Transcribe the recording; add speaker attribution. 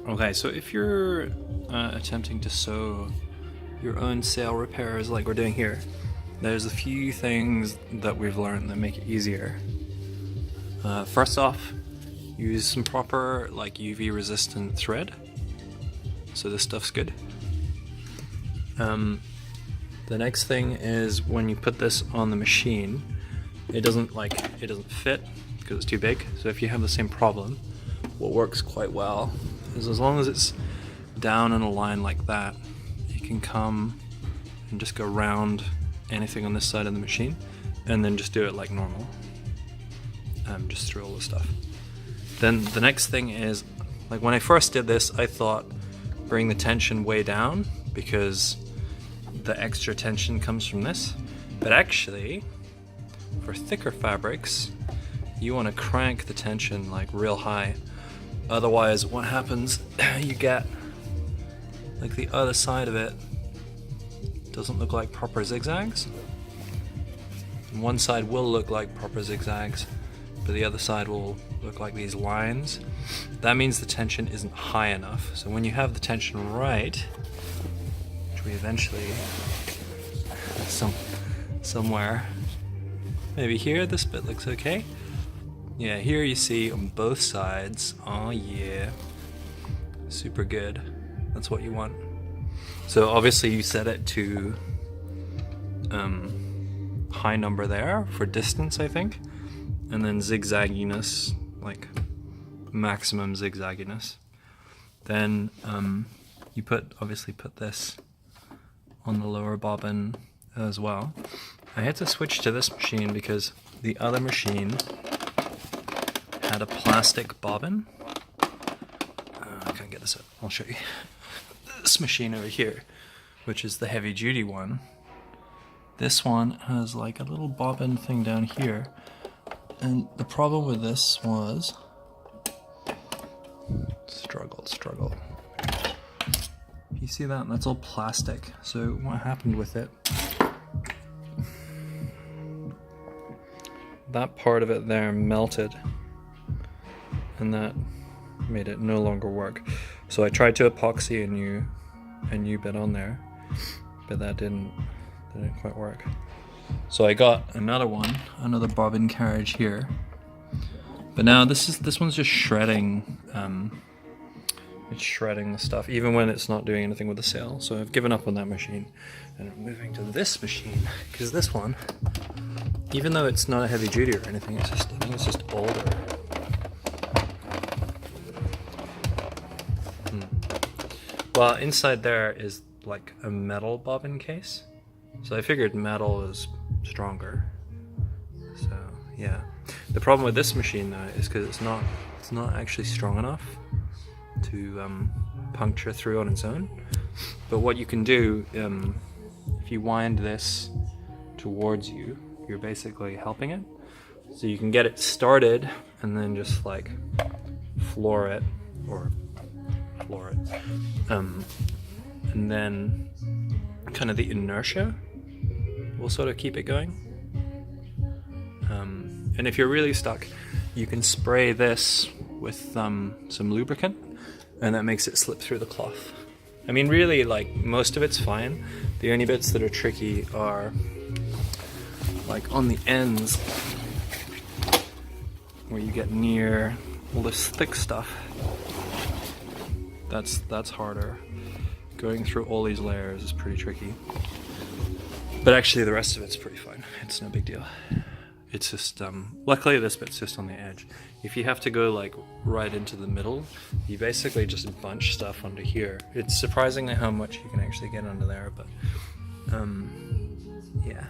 Speaker 1: Okay, so if you're attempting to sew your own sail repairs like we're doing here, there's a few things that we've learned that make it easier. First off, use some proper like UV resistant thread. So this stuff's good. The next thing is when you put this on the machine, it doesn't fit because it's too big. So if you have the same problem, what works quite well is as long as it's down in a line like that, you can come and just go around anything on this side of the machine and then just do it like normal, just through all the stuff. Then the next thing is, like when I first did this, I thought bring the tension way down because the extra tension comes from this, but actually for thicker fabrics you want to crank the tension like real high. Otherwise what happens, you get like the other side of it doesn't look like proper zigzags. And one side will look like proper zigzags, but the other side will look like these lines. That means the tension isn't high enough. So when you have the tension right, which we eventually, somewhere, maybe here, this bit looks okay. Yeah, here you see on both sides, oh yeah, super good. That's what you want. So obviously you set it to high number there for distance, I think, and then zigzagginess, like maximum zigzagginess. Then you obviously put this on the lower bobbin as well. I had to switch to this machine because the other machine had a plastic bobbin. I can't get this out. I'll show you. This machine over here, which is the heavy duty one, this one has like a little bobbin thing down here, and the problem with this was struggle. You see that? That's all plastic. So what happened with it, that part of it there melted, and that made it no longer work. So I tried to epoxy a new bit on there, but that didn't quite work. So I got another bobbin carriage here. But now this one's just shredding. It's shredding the stuff even when it's not doing anything with the sail. So I've given up on that machine and I'm moving to this machine, because this one, even though it's not a heavy duty or anything, I think it's just older. Well, inside there is like a metal bobbin case, so I figured metal is stronger. So yeah, the problem with this machine though is because it's not actually strong enough to puncture through on its own. But what you can do, if you wind this towards you, you're basically helping it. So you can get it started and then just like floor it, and then kind of the inertia will sort of keep it going. And if you're really stuck, you can spray this with some lubricant, and that makes it slip through the cloth. I mean, really, like most of it's fine. The only bits that are tricky are like on the ends where you get near all this thick stuff. That's harder. Going through all these layers is pretty tricky. But actually the rest of it's pretty fine. It's no big deal. It's just, luckily this bit's just on the edge. If you have to go like right into the middle, you basically just bunch stuff under here. It's surprisingly how much you can actually get under there, but yeah.